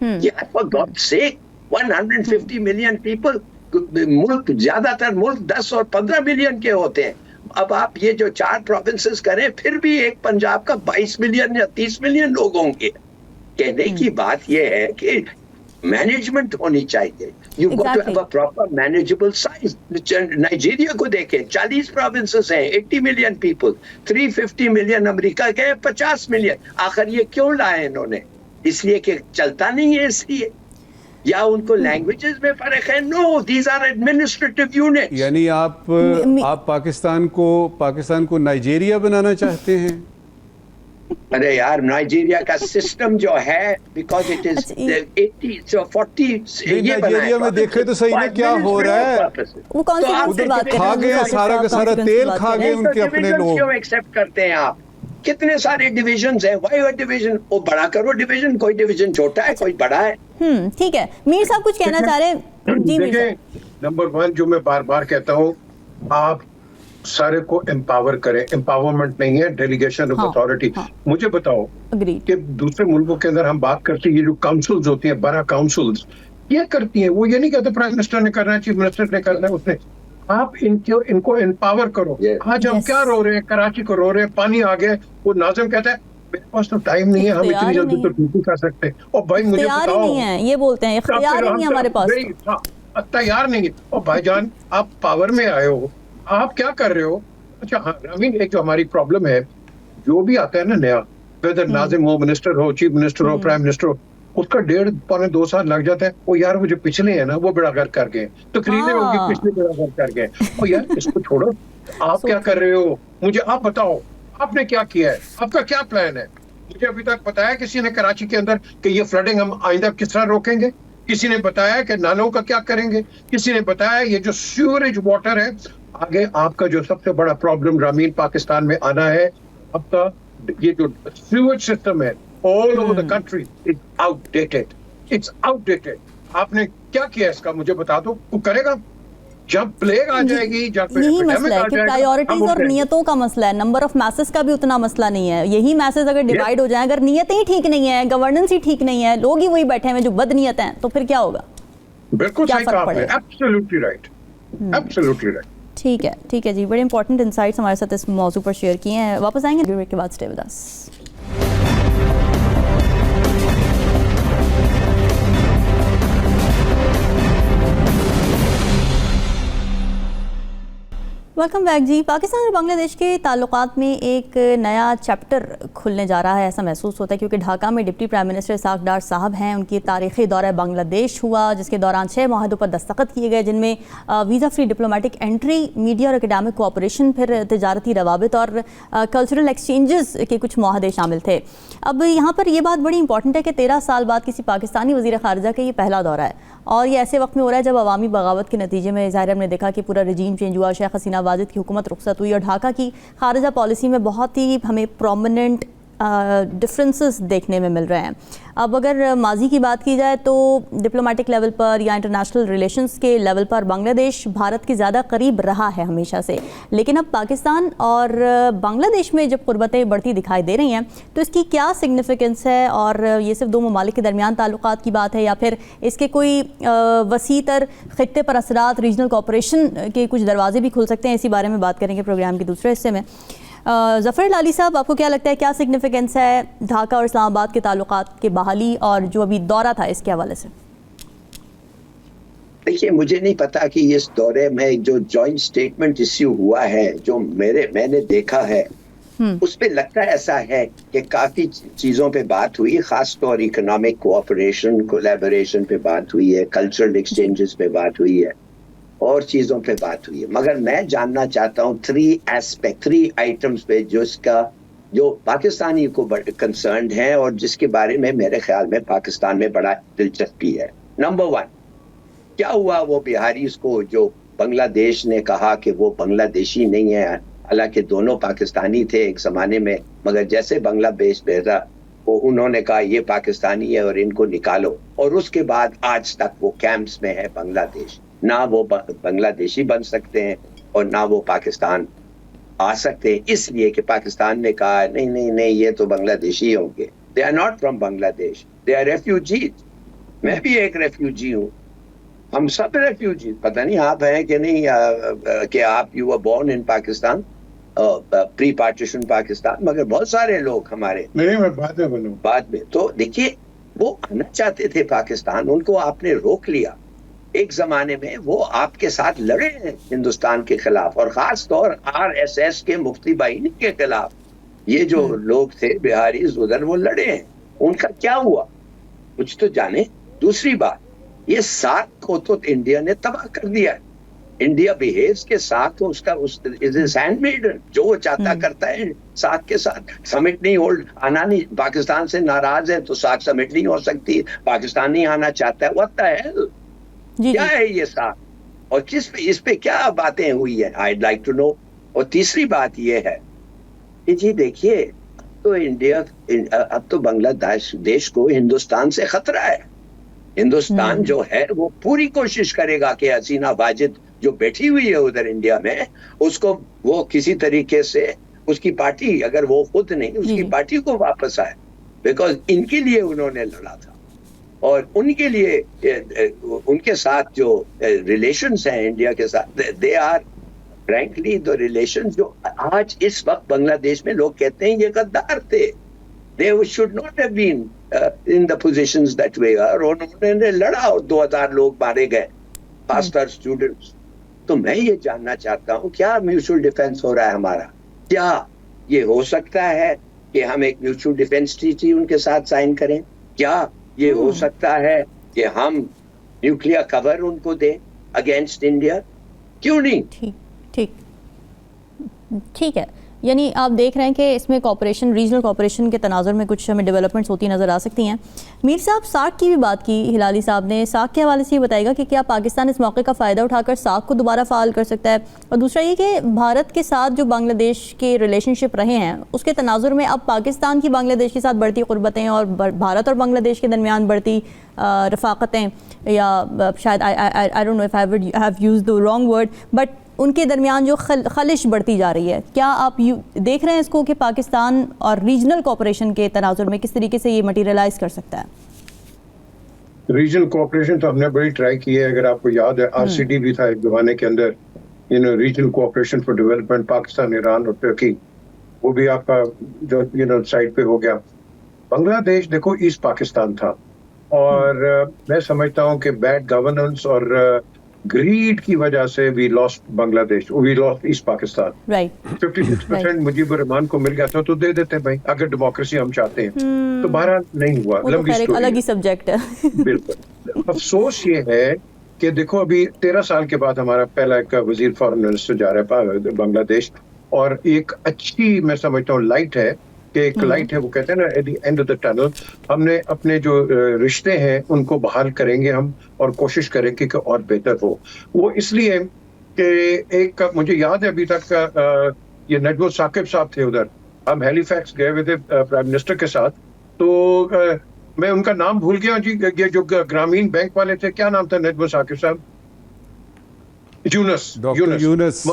यार for God sake, 150 million people. मुल्क ज्यादातर मुल्क 10 और 15 मिलियन के होते हैं। अब आप ये जो 4 प्रोविंसेस करें, फिर भी एक पंजाब का 22 मिलियन या 30 मिलियन लोग होंगे। कहने की बात ये है कि मैनेजमेंट होनी चाहिए। You got to have a proper manageable size. Nigeria को देखें, 40 प्रोविंसेस हैं, 80 मिलियन पीपल, 350 मिलियन। अमेरिका के 50 मिलियन। आखिर ये क्यों लाए इन्होंने? इसलिए कि चलता नहीं है इसलिए, या उनको लैंग्वेजेस में फर्क है? No, these are administrative units. यानी आप पाकिस्तान को नाइजीरिया बनाना चाहते हैं? अरे यार, नाइजीरिया का सिस्टम जो है, बिकॉज इट इज 80 so 40 ये नाइजीरिया में देखे तो सही में क्या हो रहा है। वो कौन सी बात से बात खा गए, सारा का सारा तेल खा गए उनके अपने लोग। क्यों एक्सेप्ट करते हैं आप? कितने सारे डिविजन्स हैं। Why are division? वो बड़ा करो डिवीजन, कोई डिवीजन छोटा है, कोई बड़ा है। ठीक है। मीर साहब कुछ कहना चाह रहे हैं? जी मीर साहब। नंबर 1 जो मैं बार बार कहता हूँ, आप सारे को एम्पावर करें। एम्पावरमेंट नहीं है, डेलीगेशन ऑफ अथॉरिटी। मुझे बताओ कि दूसरे मुल्कों के अंदर हम बात करते हैं, ये जो काउंसिल्स होती हैं, 12 काउंसिल्स ये करती हैं। वो ये नहीं कहते प्राइम मिनिस्टर ने करना है, चीफ मिनिस्टर ने करना है, उसने। आप इनको एम्पावर करो। आज हम क्या रो रहे हैं? कराची को रो रहे हैं, पानी आ गया। वो नाज़िम कहता है मेरे पास तो टाइम नहीं है, हम इतनी जल्दी तो ड्यूटी कर सकते। और भाई मुझे बताओ, नहीं है, ये बोलते हैं इख्तियार ही नहीं है हमारे पास, तैयार नहीं है। और भाईजान आप पावर में आए हो, आप क्या कर रहे हो? अच्छा हाँ, आई मीन एक जो हमारी प्रॉब्लम है, जो भी आता है ना नया, वेदर नाज़िम हो, मिनिस्टर हो, चीफ मिनिस्टर हो, प्राइम मिनिस्टर हो, उसका 1.5-2 साल लग जाता है। वो यार वो जो पिछले हैं ना, वो बेड़ा गर्क कर गए, तकरीरें होगी पिछले बेड़ा गर्क कर गए। और यार इसको छोड़ो, आप क्या कर रहे हो? मुझे आप बताओ, आपने क्या किया है? आपका क्या प्लान है? मुझे अभी तक बताया किसी ने कराची के अंदर कि ये फ्लडिंग हम आइंदा किस तरह रोकेंगे? किसी ने बताया कि नालों का क्या करेंगे? किसी ने बताया ये जो सीवरेज वाटर है, आगे आपका जो सबसे बड़ा प्रॉब्लम ग्रामीण पाकिस्तान में आना है, आपका ये जो सीवेज सिस्टम है all over the country is outdated. It's outdated. आपने क्या किया इसका? मुझे बता दो। वो करेगा जब प्लेग आ जाएगी, जब यही मसला है कि प्रायोरिटीज और नियतों का मसला है। नंबर ऑफ मैसेज का भी उतना मसला नहीं है। यही मैसेज अगर डिवाइड हो जाए, अगर नियतें ही ठीक नहीं है, गवर्नेंस ही ठीक नहीं है, लोग ही वही बैठे हैं जो बदनीयत हैं, तो फिर क्या होगा? बिल्कुल सही कहा आपने, एब्सोल्युटली राइट, एब्सोल्युटली राइट। ठीक है जी, बड़े इंपॉर्टेंट इंसाइट्स हमारे साथ इस मौजू पर शेयर किए हैं। वापस आएंगे ब्रेक के बाद, stay with us. Welcome back जी। पाकिस्तान और बांग्लादेश के ताल्लुकात में एक नया चैप्टर खुलने जा रहा है, ऐसा महसूस होता है, क्योंकि ढाका में डिप्टी प्राइम मिनिस्टर इसाक डार साहब हैं। उनकी तारीख़ी दौरा बांग्लादेश हुआ, जिसके दौरान 6 माहदों पर दस्तखत किए गए, जिनमें visa free diplomatic entry, media और एकेडमिक कोऑपरेशन, फिर तजारती रवाबित और कल्चरल एक्सचेंजेस के कुछ माहदे शामिल थे। अब यहाँ पर यह बात बड़ी इंपॉर्टेंट है कि 13 साल बाद किसी पाकिस्तानी वज़ीर ख़ारिजा का ये पहला दौरा है, और ये ऐसे वक्त में हो रहा है जब अवामी बगावत के नतीजे में ज़ाहिर हमने देखा कि पूरा रजीम चेंज हुआ, शेख हसीना वाजिद की हुकूमत रुखसत हुई, और ढाका की खारजा पॉलिसी में बहुत ही हमें प्रोमिनेंट डिफरेंसेस देखने में मिल रहे हैं। अब अगर माजी की बात की जाए तो डिप्लोमेटिक लेवल पर या इंटरनेशनल रिलेशंस के लेवल पर बांग्लादेश भारत के ज़्यादा करीब रहा है हमेशा से, लेकिन अब पाकिस्तान और बांग्लादेश में जब क़ुर्बतें बढ़ती दिखाई दे रही हैं तो इसकी क्या सिग्निफिकेंस है? और ये सिर्फ दो ममालिक के दरमियान ताल्लुकात की बात है या फिर इसके कोई वसी तर ख़ित्ते पर असरात, रीजनल कोऑपरेशन के कुछ दरवाजे भी खुल सकते हैं? इसी बारे में बात करेंगे प्रोग्राम के दूसरे हिस्से में। ज़फ़र हिलाली साहब, आपको क्या लगता है, क्या सिग्निफिकेंस है ढाका और इस्लामाबाद के ताल्लुकात के बहाली और जो अभी दौरा था इसके हवाले से? देखिए, मुझे नहीं पता कि इस दौरे में जो जॉइंट स्टेटमेंट इश्यू हुआ है, जो मैंने देखा है, उस पे लगता है ऐसा है कि काफी चीजों पे बात हुई, खास तौर इकोनॉमिक कोऑपरेशन, कोलैबोरेशन पे बात हुई है, कल्चरल एक्सचेंजेस पे बात हुई है और चीजों पे बात हुई है। मगर मैं जानना चाहता हूँ 3 आइटम्स पे जो पाकिस्तानी को कंसर्न है और जिसके बारे में मेरे ख्याल में पाकिस्तान में बड़ा दिलचस्पी है। नंबर 1, क्या हुआ वो बिहारीज को जो बांग्लादेश ने कहा कि वो बांग्लादेशी नहीं है, हालांकि दोनों पाकिस्तानी थे एक जमाने में, मगर जैसे बांग्लादेश भेजा वो उन्होंने कहा ये पाकिस्तानी है और इनको निकालो, और उसके बाद आज तक वो कैंप्स में है बांग्लादेश। ना वो बांग्लादेशी बन सकते हैं और ना वो पाकिस्तान आ सकते हैं, इसलिए कि पाकिस्तान ने कहा नहीं नहीं नहीं ये तो बांग्लादेशी होंगे। They are not from Bangladesh, they are refugees. मैं भी एक रेफ्यूजी हूँ, हम सब रेफ्यूजी। पता नहीं आप हैं कि नहीं, कि आप you were born in Pakistan, pre partition Pakistan, मगर बहुत सारे लोग हमारे नहीं, मैं बाद में बोलूँ। बाद में तो देखिए, वो आना चाहते थे पाकिस्तान, उनको आपने रोक लिया। एक जमाने में वो आपके साथ लड़े हैं हिंदुस्तान के खिलाफ, और खास तौर RSS के मुफ्ती बाहिनी के खिलाफ। ये जो लोग थे बिहारी उधर, वो लड़े हैं। उनका क्या हुआ कुछ तो जाने। दूसरी बात, ये साथ को तो इंडिया ने तबाह कर दिया है। इंडिया बिहेव्स के साथ उसका हैंडमेडन, जो वो चाहता करता है साथ के साथ। समिट नहीं होल्ड, आना नहीं, पाकिस्तान से नाराज है तो साथ समिट नहीं हो सकती, पाकिस्तान नहीं आना चाहता है। व्हाट द हेल, क्या है ये साथ, और इस पे क्या बातें हुई है, I'd like to know। और तीसरी बात ये है कि जी देखिए, तो इंडिया अब तो बांग्लादेश को हिंदुस्तान से खतरा है। हिंदुस्तान जो है वो पूरी कोशिश करेगा कि हसीना वाजिद जो बैठी हुई है उधर इंडिया में, उसको वो किसी तरीके से, उसकी पार्टी, अगर वो खुद नहीं, उसकी पार्टी को वापस आए, बिकॉज इनके लिए उन्होंने लड़ा था। और उनके लिए उनके साथ जो रिलेशंस हैं इंडिया के साथ, they are frankly the relations जो आज इस वक्त बांग्लादेश में लोग कहते हैं ये गद्दार थे। They should not have been in the positions that way। और उन्होंने लड़ा और 2000 लोग मारे गए, खासकर स्टूडेंट्स। तो मैं ये जानना चाहता हूँ, क्या म्यूचुअल डिफेंस हो रहा है हमारा? क्या ये हो सकता है कि हम एक म्यूचुअल डिफेंस ट्रीटी उनके साथ साइन करें? क्या ये हो सकता है कि हम न्यूक्लियर कवर उनको दें अगेंस्ट इंडिया? क्यों नहीं? ठीक है। यानी आप देख रहे हैं कि इसमें कॉपरेशन, रीजनल कॉपरेशन के तनाजुर में कुछ हमें डेवलपमेंट्स होती नज़र आ सकती हैं। मीर साहब, साक की भी बात की हिलाली साहब ने, साक के हवाले से ये बताएगा कि क्या पाकिस्तान इस मौके का फ़ायदा उठाकर साक को दोबारा फ़ाल कर सकता है? और दूसरा ये कि भारत के साथ जो बांग्लादेश के रिलेशनशिप रहे हैं उसके तनाजुर में अब पाकिस्तान की बांग्लादेश के साथ बढ़ती क़ुर्बतें और भारत और बांग्लादेश के दरमियान बढ़ती रफ़ाक़तें, या शायद आई don't know if I have used the wrong word, but उनके दरमियान जो खलिश बढ़ती जा रही है, क्या आप देख रहे हैं इसको कि पाकिस्तान और रीजनल कोऑपरेशन के तनाजुर में किस तरीके से ये मटीरियलाइज कर सकता है? रीजनल कोऑपरेशन तो हमने बड़ी ट्राई की है। अगर आपको याद है, RCD भी था एक जमाने के अंदर, regional cooperation for development, Pakistan, Iran और तुर्की, वो भी आपका जो साइड पे हो गया। बांग्लादेश देखो ईस्ट पाकिस्तान था, और मैं समझता हूँ कि बैड गवर्नेंस और ग्रीड की वजह से we lost Bangladesh, we lost East Pakistan. Right 56% Mujibur Rahman को मिल गया था तो दे देते भाई, अगर डेमोक्रेसी हम चाहते हैं। तो बहरहाल नहीं हुआ, वो तो लंबी खैर एक स्टोरी अलग ही है। सब्जेक्ट है। बिल्कुल। अफसोस ये है कि देखो अभी 13 साल के बाद हमारा पहला एक वजीर फॉरेन मिनिस्टर जा रहा है बांग्लादेश, और एक अच्छी मैं समझता हूँ लाइट है कि एक लाइट है, वो कहते हैं ना at the end of the tunnel. हमने अपने जो रिश्ते हैं उनको बहाल करेंगे हम, और कोशिश करेंगे कि और बेहतर हो। वो इसलिए कि एक मुझे याद है अभी तक ये नजमुल साकिब साहब थे उधर, हम हैलीफैक्स गए हुए थे प्राइम मिनिस्टर के साथ, तो मैं उनका नाम भूल गया जी, ये जो ग्रामीण बैंक वाले थे, क्या नाम था नजमुल साकिब साहब? Yunus, doctor Yunus.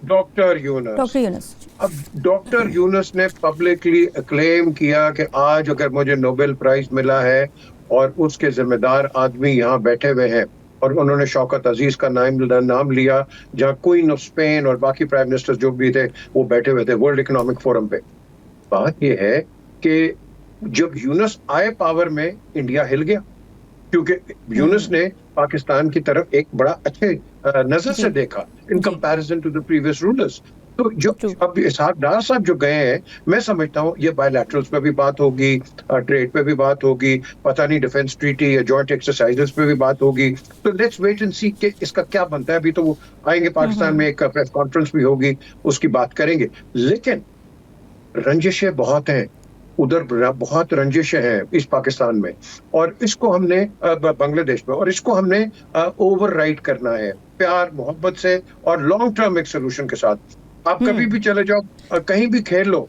Doctor Yunus. Doctor Yunus. अब डॉक्टर यूनुस ने पब्लिकली क्लेम किया कि आज अगर मुझे नोबेल प्राइज मिला है, और उसके जिम्मेदार आदमी यहाँ बैठे हुए हैं, और उन्होंने शौकत अजीज का नाम लिया, जहाँ क्वीन ऑफ स्पेन और बाकी प्राइम मिनिस्टर जो भी थे वो बैठे हुए थे वर्ल्ड इकोनॉमिक फोरम पे। बात ये है कि जब यूनुस आए पावर में, इंडिया हिल गया, क्योंकि यूनुस ने पाकिस्तान की तरफ एक बड़ा अच्छे नजर से देखा in comparison to the previous rulers. तो जो अब इसहाक डार साहब जो गए हैं, मैं समझता हूँ ये बायलैटरल्स पे भी बात होगी, ट्रेड पे भी बात होगी, पता नहीं डिफेंस ट्रीटी या जॉइंट एक्सरसाइजेस पे भी बात होगी। तो लेट्स वेट एंड सी कि इसका क्या बनता है। अभी तो वो आएंगे पाकिस्तान में, एक प्रेस कॉन्फ्रेंस भी होगी, उसकी बात करेंगे। लेकिन रंजिशें बहुत हैं उधर, बहुत रंजिशें हैं इस पाकिस्तान में, और इसको हमने बांग्लादेश में, और इसको हमने ओवरराइड करना है प्यार मोहब्बत से और लॉन्ग टर्म एक सोल्यूशन के साथ। आप कभी भी चले जाओ, कहीं भी खेल लो,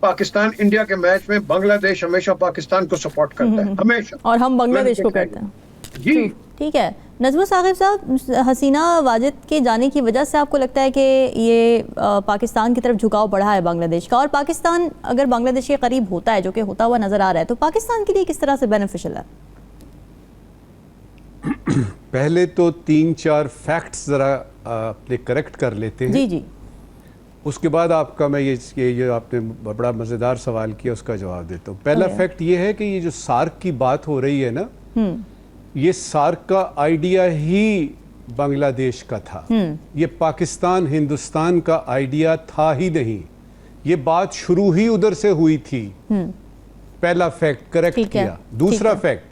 पाकिस्तान इंडिया के मैच में बांग्लादेश हमेशा पाकिस्तान को सपोर्ट करता है, हमेशा, और हम बांग्लादेश को करते हैं जी। ठीक है नजमुल साकिब साहब, हसीना वाजिद के जाने की वजह से आपको लगता है कि ये पाकिस्तान की तरफ झुकाव बढ़ा है बांग्लादेश का, और पाकिस्तान अगर बांग्लादेश के करीब होता है, जो कि होता हुआ नजर आ रहा है, तो पाकिस्तान के लिए किस तरह से बेनिफिशियल है? पहले तो 3-4 फैक्ट्स जरा अपने करेक्ट कर लेते हैं। जी जी। उसके बाद आपका मैं ये आपने बड़ा मज़ेदार सवाल किया, उसका जवाब देता हूँ। पहला फैक्ट ये है कि ये जो सार्क की बात हो रही है ना, ये सार्क का आइडिया ही बांग्लादेश का था। ये पाकिस्तान हिंदुस्तान का आइडिया था ही नहीं, ये बात शुरू ही उधर से हुई थी। पहला फैक्ट करेक्ट किया। दूसरा फैक्ट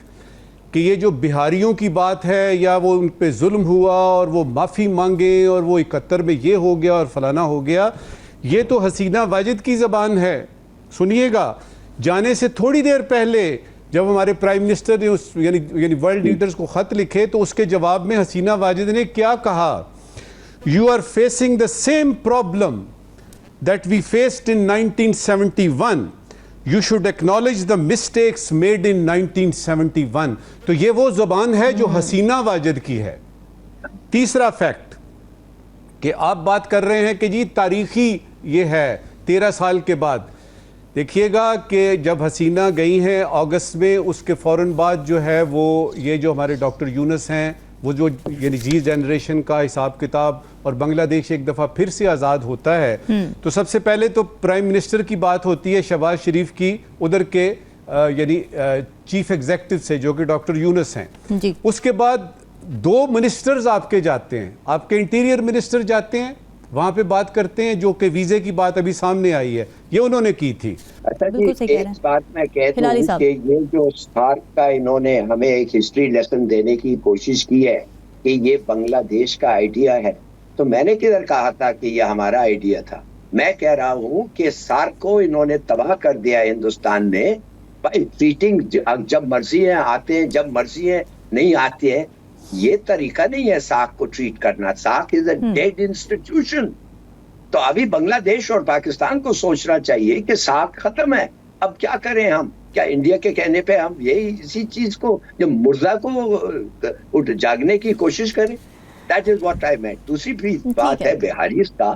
कि ये जो बिहारियों की बात है, या वो उन पे जुल्म हुआ और वो माफ़ी मांगे और वो 71 में ये हो गया और फलाना हो गया, ये तो हसीना वाजिद की ज़बान है। सुनिएगा, जाने से थोड़ी देर पहले जब हमारे प्राइम मिनिस्टर ने उस यानी वर्ल्ड लीडर्स को ख़त लिखे, तो उसके जवाब में हसीना वाजिद ने क्या कहा? You are facing the same problem that we faced in 1971, you should acknowledge the mistakes made in 1971। तो ये वो ज़बान है जो हसीना वाजिद की है। तीसरा फैक्ट कि आप बात कर रहे हैं कि जी तारीखी ये है 13 साल के बाद, देखिएगा कि जब हसीना गई हैं अगस्त में, उसके फ़ौरन बाद जो है वो ये जो हमारे डॉक्टर यूनुस हैं, वो जो यानी जी जनरेशन का हिसाब किताब, और बांग्लादेश एक दफ़ा फिर से आज़ाद होता है, तो सबसे पहले तो प्राइम मिनिस्टर की बात होती है शहबाज शरीफ की, उधर के यानी चीफ एग्जेक्टिव से, जो कि डॉक्टर यूनुस हैं जी। उसके बाद 2 मिनिस्टर्स आपके जाते हैं, आपके इंटीरियर मिनिस्टर जाते हैं, वहां पे बात करते हैं, जो कि वीजे की बात अभी सामने आई है, ये उन्होंने की थी। अच्छा जी, एक बात मैं कहता हूँ कि ये जो सार्क का इन्होंने हमें एक हिस्ट्री लेसन देने की कोशिश की है कि ये बांग्लादेश का आइडिया है, तो मैंने किधर कहा था कि ये हमारा आइडिया था? मैं कह रहा हूँ कि सार्क को इन्होंने तबाह कर दिया हिंदुस्तान ने। ट्रीटिंग जब मर्जी है आते हैं, जब मर्जी है नहीं आते हैं, ये तरीका नहीं है सार्क को ट्रीट करना। SAARC is a dead institution. तो अभी बांग्लादेश और पाकिस्तान को सोचना चाहिए कि सार्क खत्म है, अब क्या करें हम? क्या इंडिया के कहने पे हम यही इसी चीज को, जब मुर्दा को जागने की कोशिश करें? दैट इज व्हाट आई मेंट। दूसरी भी बात है बिहारी का,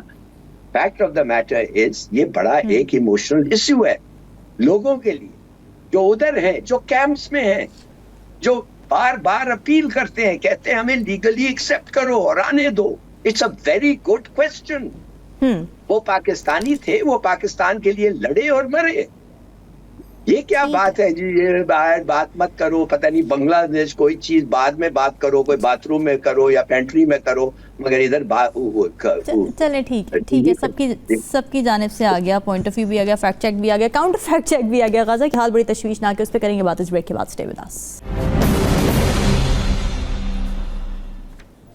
fact of the matter is ये बड़ा एक इमोशनल इश्यू है लोगों के लिए जो उधर हैं, जो कैंप्स में हैं, जो बार बार अपील करते हैं, कहते हैं हमें लीगली एक्सेप्ट करो और आने दो। It's a very good question. वो पाकिस्तानी थे, वो पाकिस्तान के लिए लड़े और मरे। ये क्या ठीक बात है जी, ये बात मत करो, पता नहीं बांग्लादेश कोई चीज बाद में बात करो, कोई बाथरूम में करो या पेंट्री में करो, मगर इधर चले ठीक है, सबकी जानिब से आ गया, पॉइंट ऑफ व्यू भी आ गया, फैक्ट चेक भी आ गया, काउंटर फैक्ट चेक भी आ गया। गाजा की हाल बड़ी तशवीशनाक है, उस पर करेंगे बात इस ब्रेक के बाद। Stay with us.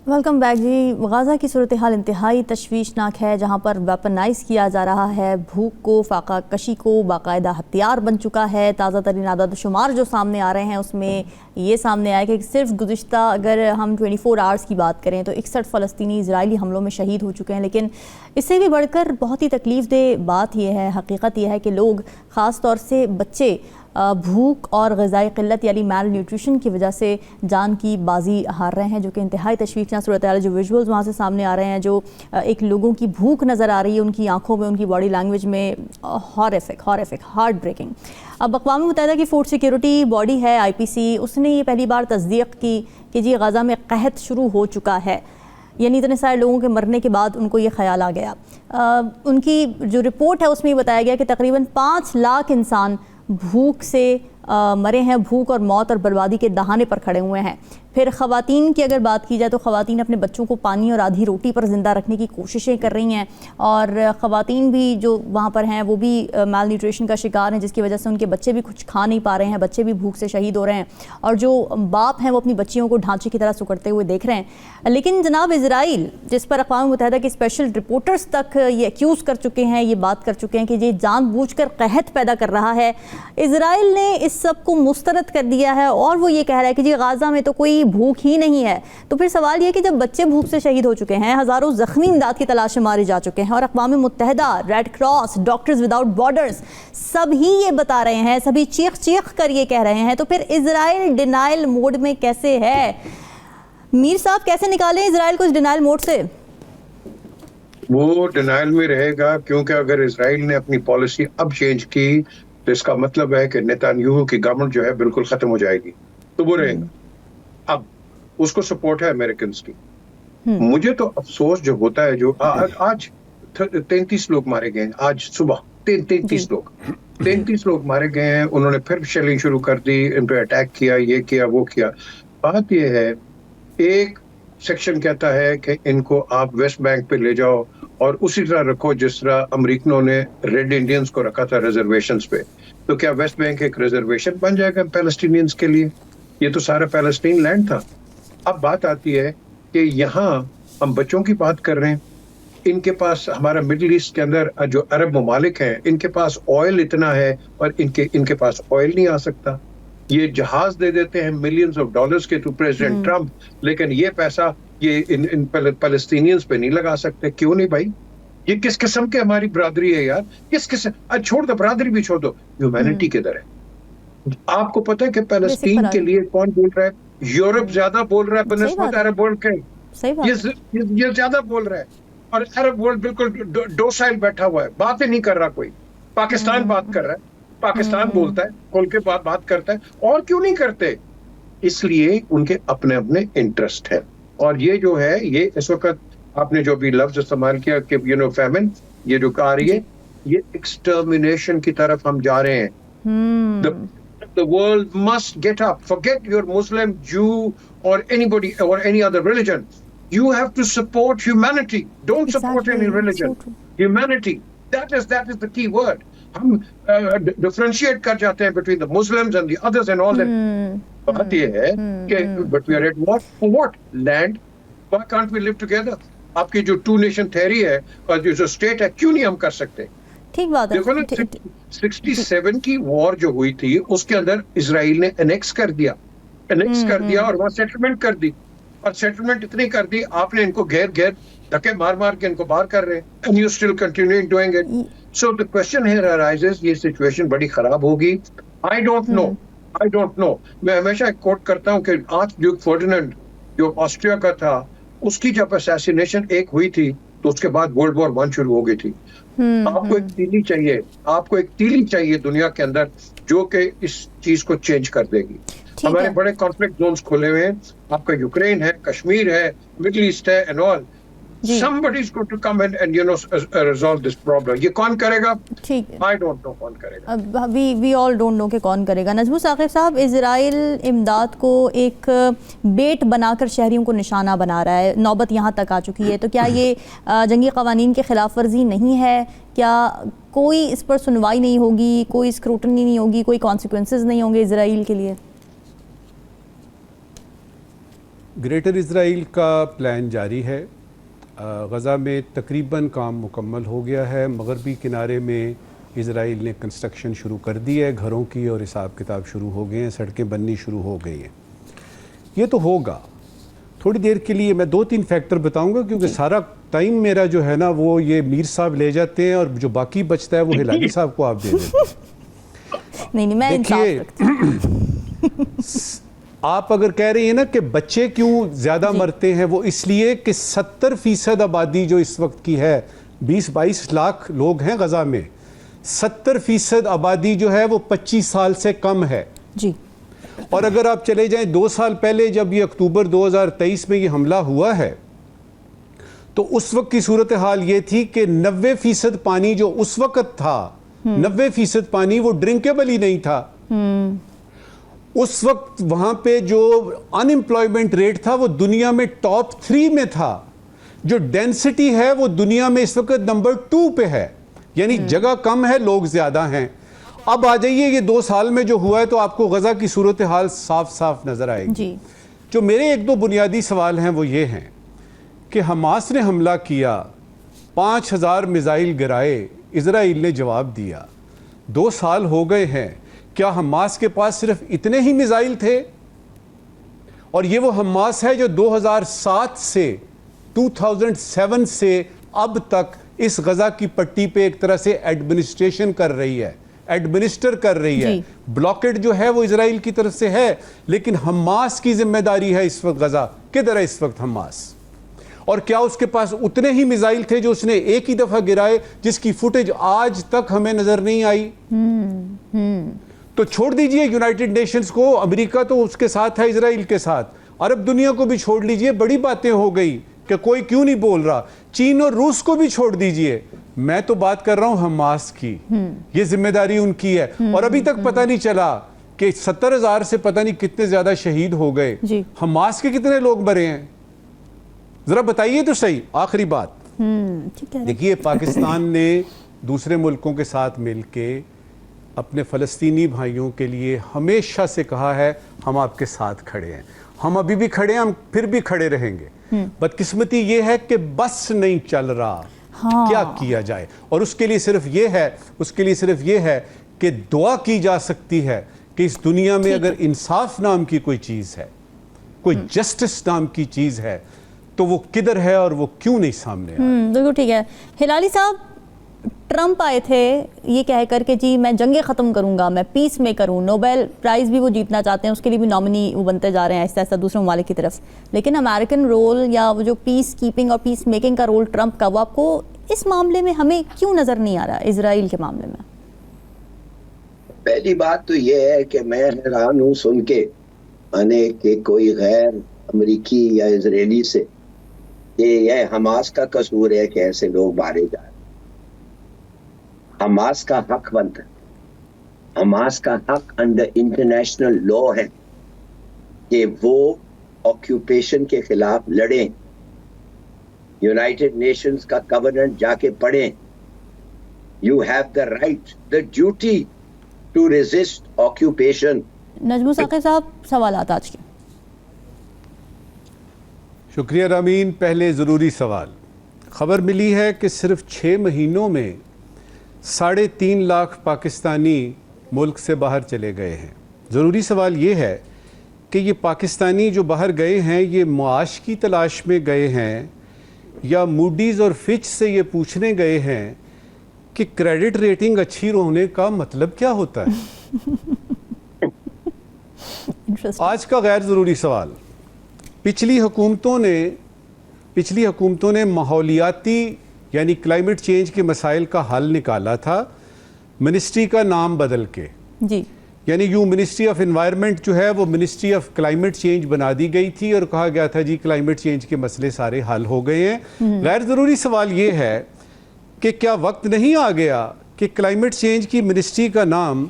Welcome back जी। गाज़ा की सूरत हाल इंतहाई तशवीशनाक है, जहाँ पर वेपनाइज़ किया जा रहा है भूख को, फाका कशी को बाकायदा हथियार बन चुका है। ताज़ा तरीन आदाद शुमार जो सामने आ रहे हैं उसमें ये सामने आया कि सिर्फ गुज़िश्ता अगर हम 24 आवर्स की बात करें तो 61 फ़लस्तीनी इजरायली हमलों में शहीद हो चुके हैं। लेकिन इससे भी बढ़कर बहुत ही तकलीफ़ दे बात यह है, हकीकत यह है कि लोग ख़ास तौर से बच्चे भूख और ग़िज़ाई क़िल्लत यानी मैल न्यूट्रिशन की वजह से जान की बाजी हार रहे हैं, जो कि इंतहाई तशवीशनाक सूरत हाल है। जो विजुअल्स वहाँ से सामने आ रहे हैं, जो एक लोगों की भूख नज़र आ रही है उनकी आंखों में, उनकी बॉडी लैंग्वेज में, हॉरिफिक हार्ट ब्रेकिंग। अब अक़वाम मुत्तहिदा की फूड सिक्योरिटी बॉडी है IPC, उसने ये पहली बार तस्दीक़ की कि जी गाज़ा में कहत शुरू हो चुका है, यानी इतने सारे लोगों के मरने के बाद उनको ये ख्याल आ गया। उनकी जो रिपोर्ट है उसमें बताया गया कि तकरीबन 5 लाख इंसान भूख से मरे हैं, भूख और मौत और बर्बादी के दहाने पर खड़े हुए हैं। फिर ख़वातीन की अगर बात की जाए तो ख़वातीन अपने बच्चों को पानी और आधी रोटी पर ज़िंदा रखने की कोशिशें कर रही हैं, और ख़वातीन भी जो वहाँ पर हैं वो भी मैल न्यूट्रिशन का शिकार हैं, जिसकी वजह से उनके बच्चे भी कुछ खा नहीं पा रहे हैं, बच्चे भी भूख से शहीद हो रहे हैं, और जो बाप हैं वो अपनी बच्चियों को ढांचे की तरह सुकड़ते हुए देख रहे हैं। लेकिन जनाब इजराइल, जिस पर अक़वाम मुत्तहिदा के स्पेशल रिपोर्टर्स तक ये एक्यूज़ कर चुके हैं, ये बात कर चुके हैं कि ये जानबूझकर कहत पैदा कर रहा है, इजराइल ने इस सब को मुस्तरद कर दिया है और वो ये कह रहा है कि जी गाज़ा में तो कोई भूख ही नहीं है। तो फिर सवाल ये कि जब बच्चे भूख से शहीद हो चुके हैं, हज़ारों ज़ख्मी इमदाद की तलाश में मारे जा चुके हैं, और अक़वाम मुत्तहिदा, Red Cross, Doctors Without Borders सभी ये बता रहे हैं, सभी चीख कर ये कह रहे हैं, तो फिर इजराइल डिनाइल मोड में कैसे है? मीर साहब, कैसे निकालें इजराइल को इस डिनाइल मोड से? वो डिनाइल में रहेगा, क्योंकि अगर इजराइल ने अपनी पॉलिसी अब चेंज की तो इसका मतलब है कि नेतान्याहू की गवर्नमेंट जो है बिल्कुल खत्म हो जाएगी, तो वो रहेगा। अब उसको सपोर्ट है अमेरिकन की। मुझे तो अफसोस जो होता है, जो आज 33 लोग मारे गए, आज सुबह 33 लोग मारे गए हैं। उन्होंने फिर शेलिंग शुरू कर दी, इन पे अटैक किया, ये किया, वो किया। बात ये है, एक सेक्शन कहता है कि इनको आप वेस्ट बैंक पे ले जाओ और उसी तरह रखो जिस तरह अमेरिकनों ने रेड इंडियंस को रखा था रिजर्वेशंस पे। तो क्या वेस्ट बैंक एक रिजर्वेशन बन जाएगा पैलेस्टीनियंस के लिए? ये तो सारा पैलेस्टीन लैंड था। अब बात आती है कि यहाँ हम बच्चों की बात कर रहे हैं, इनके पास, हमारा मिडिल ईस्ट के अंदर जो अरब ममालिक हैं, इनके पास ऑयल इतना है और इनके पास ऑयल नहीं आ सकता। ये जहाज दे देते हैं मिलियंस ऑफ डॉलर्स के टू प्रेसिडेंट ट्रंप, लेकिन ये पैसा ये इन पैलेस्टीनियंस पे नहीं लगा सकते। क्यों नहीं भाई? ये किस किस्म की हमारी बरादरी है यार? किस किस्म, छोड़ दो, बरादरी भी छोड़ दो, ह्यूमैनिटी किधर है? आपको पता है कि पैलेस्टीन के लिए कौन बोल रहा है? यूरोप ज्यादा बोल रहा है बनिस्बत अरब वर्ल्ड के। ये ज्यादा बोल रहा है, और अरब वर्ल्ड बिल्कुल डोसाइल बैठा हुआ है, बात ही नहीं कर रहा कोई। पाकिस्तान बात कर रहा है, पाकिस्तान बोलता है, खोल के बात करता है। और क्यों नहीं करते? इसलिए उनके अपने अपने इंटरेस्ट है। और ये जो है, ये इस वक्त आपने जो भी लफ्ज इस्तेमाल किया कि फैमिन, ये जो आ रही है, ये एक्सटर्मिनेशन की तरफ हम जा रहे हैं। The world must get up. Forget your Muslim, Jew, or anybody or any other religion. You have to support humanity. Don't support any religion. Humanity. That is the key word. हम differentiate कर जाते हैं between the Muslims and the others and all that. बात ये है कि but we are at what? For what? Land. Why can't we live together? आपकी जो two nation theory है और जो state है, क्यों नहीं हम कर सकते? ठीक बात है। देखो ना, 67 की वॉर जो हुई थी उसके अंदर इजराइल ने एनेक्स कर दिया और वहां सेटलमेंट कर दी, और सेटलमेंट इतनी कर दी, आपने इनको घेर धक्के मार के इनको बाहर कर रहे हैं, and you still continuing doing it. So the question here arises, ये सिचुएशन बड़ी खराब होगी। आई डोंट नो। मैं हमेशा एक कोट करता हूँ कि आर्च ड्यूक फर्डिनेंड जो ऑस्ट्रिया का था, उसकी जब असैसिनेशन एक हुई थी तो उसके बाद वर्ल्ड वॉर 1 शुरू हो गई थी। आपको एक तीली चाहिए दुनिया के अंदर जो कि इस चीज को चेंज कर देगी। हमारे बड़े कॉन्फ्लिक्ट जोन्स खुले हुए हैं, आपका यूक्रेन है, कश्मीर है, मिडिल ईस्ट है and all. somebody is going to come and you know resolve this problem. ये कौन करेगा? ठीक है, I don't know कौन करेगा. अब वी ऑल डोंट नो कि कौन करेगा। नजमुल साकिब साहब, इजराइल इमदाद को एक बेट बनाकर शहरियों को निशाना बना रहा है, नौबत यहाँ तक आ चुकी है, तो क्या ये जंगी कवानीन की खिलाफ वर्जी नहीं है? क्या कोई इस पर सुनवाई नहीं होगी, कोई स्क्रूटनी नहीं होगी, कोई कॉन्सिक्वेंसेस नहीं होंगे इजराइल के लिए? ग्रेटर इजराइल का प्लान जारी है। गज़ा में तकरीबन काम मुकम्मल हो गया है। मगरबी किनारे में इजराइल ने कंस्ट्रक्शन शुरू कर दी है, घरों की और हिसाब किताब शुरू हो गए हैं, सड़कें बननी शुरू हो गई हैं। ये तो होगा। थोड़ी देर के लिए मैं 2-3 फैक्टर बताऊंगा, क्योंकि सारा टाइम मेरा जो है ना वो ये मीर साहब ले जाते हैं, और जो बाकी बचता है वो हिलाली साहब को आप दे देते हैं। नहीं, मैं इंसाफ रखती हूं। आप अगर कह रही हैं ना कि बच्चे क्यों ज़्यादा मरते हैं, वो इसलिए कि 70% आबादी जो इस वक्त की है, 20-22 लाख लोग हैं गज़ा में, 70% आबादी जो है वो 25 साल से कम है जी। और अगर आप चले जाएं 2 साल पहले, जब ये अक्टूबर 2023 में ये हमला हुआ है, तो उस वक्त की सूरत हाल ये थी कि 90% पानी जो उस वक्त था, 90% पानी वो ड्रिंकेबल ही नहीं था। उस वक्त वहां पे जो अनएम्प्लॉयमेंट रेट था वो दुनिया में टॉप 3 में था। जो डेंसिटी है वो दुनिया में इस वक्त नंबर 2 पे है, यानी जगह कम है, लोग ज्यादा हैं। अब आ जाइए ये 2 साल में जो हुआ है, तो आपको गजा की सूरत हाल साफ साफ नजर आएगी जी। जो मेरे 1-2 बुनियादी सवाल हैं वो ये हैं कि हमास ने हमला किया, 5000 मिसाइल गिराए, इजराइल ने जवाब दिया। 2 साल हो गए हैं, क्या हमास के पास सिर्फ इतने ही मिसाइल थे? और ये वो हमास है जो 2007 से 2007 से अब तक इस गजा की पट्टी पे एक तरह से एडमिनिस्ट्रेशन कर रही है, एडमिनिस्टर कर रही है। ब्लॉकेड जो है वो इजराइल की तरफ से है, लेकिन हमास की जिम्मेदारी है इस वक्त। गजा किधर है इस वक्त हमास? और क्या उसके पास उतने ही मिसाइल थे जो उसने एक ही दफा गिराए, जिसकी फुटेज आज तक हमें नजर नहीं आई? तो छोड़ दीजिए यूनाइटेड नेशंस को, अमेरिका तो उसके साथ है इजराइल के साथ, अरब दुनिया को भी छोड़ लीजिए, बड़ी बातें हो गई कि कोई क्यों नहीं बोल रहा, चीन और रूस को भी छोड़ दीजिए, मैं तो बात कर रहा हूं हमास की। ये जिम्मेदारी उनकी है। और अभी तक पता नहीं चला कि 70,000 से पता नहीं कितने ज्यादा शहीद हो गए। हमास के कितने लोग मरे हैं जरा बताइए तो सही। आखिरी बात, देखिए पाकिस्तान ने दूसरे मुल्कों के साथ मिलके अपने फ़लस्तीनी भाइयों के लिए हमेशा से कहा है हम आपके साथ खड़े हैं, हम अभी भी खड़े हैं, हम फिर भी खड़े रहेंगे। बदकिस्मती ये है कि बस नहीं चल रहा। क्या किया जाए? और उसके लिए सिर्फ ये है कि दुआ की जा सकती है कि इस दुनिया में अगर इंसाफ नाम की कोई चीज़ है, कोई जस्टिस नाम की चीज़ है, तो वो किधर है और वो क्यों नहीं सामने आ? बिल्कुल ठीक है। हिलाली साहब, ट्रंप आए थे ये कह कर के जी मैं जंगे ख़त्म करूंगा, मैं पीस मेकर हूँ, नोबेल प्राइज़ भी वो जीतना चाहते हैं, उसके लिए भी नॉमिनी वो बनते जा रहे हैं ऐसा ऐसा दूसरे ममालिक की तरफ। लेकिन अमेरिकन रोल या वो जो पीस कीपिंग और पीस मेकिंग का रोल ट्रंप का, वो आपको इस मामले में हमें क्यों नज़र नहीं आ रहा इजराइल के मामले में? पहली बात तो ये है कि मैं हैरान हूँ सुन के माने कि कोई गैर अमरीकी या इजरायली से ये हमास का कसूर है कि ऐसे लोग मारे जा रहे। हमास का हक बनता है, हमास का हक अंडर इंटरनेशनल लॉ है कि वो ऑक्यूपेशन के खिलाफ लड़ें, यूनाइटेड नेशंस का कवेनेंट जाके पढ़ें। You have the right, the duty to resist occupation. Najmul Saqib साहब, सवालात आज के। शुक्रिया रामीन। पहले ज़रूरी सवाल, खबर मिली है कि सिर्फ 6 महीनों में 3.5 लाख पाकिस्तानी मुल्क से बाहर चले गए हैं। ज़रूरी सवाल ये है कि ये पाकिस्तानी जो बाहर गए हैं ये मुआश की तलाश में गए हैं या मूडीज़ और फिच से ये पूछने गए हैं कि क्रेडिट रेटिंग अच्छी होने का मतलब क्या होता है? आज का गैर ज़रूरी सवाल, पिछली हुकूमतों ने माहौलियाती यानी क्लाइमेट चेंज के मसाइल का हल निकाला था मिनिस्ट्री का नाम बदल के। जी। यानी यूँ मिनिस्ट्री ऑफ एनवायरनमेंट जो है वो मिनिस्ट्री ऑफ क्लाइमेट चेंज बना दी गई थी और कहा गया था जी क्लाइमेट चेंज के मसले सारे हल हो गए हैं। गैर ज़रूरी सवाल ये है कि क्या वक्त नहीं आ गया कि क्लाइमेट चेंज की मिनिस्ट्री का नाम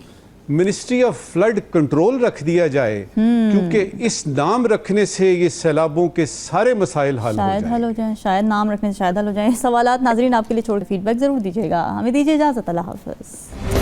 मिनिस्ट्री ऑफ फ्लड कंट्रोल रख दिया जाए, क्योंकि इस नाम रखने से ये सैलाबों के सारे मसाइल हल हो जाएं। शायद नाम रखने से शायद हल हो जाए। सवालात नाजरीन आपके लिए छोड़ फीडबैक ज़रूर दीजिएगा। हमें दीजिए इजाज़त। अल्लाह हाफ़िज़।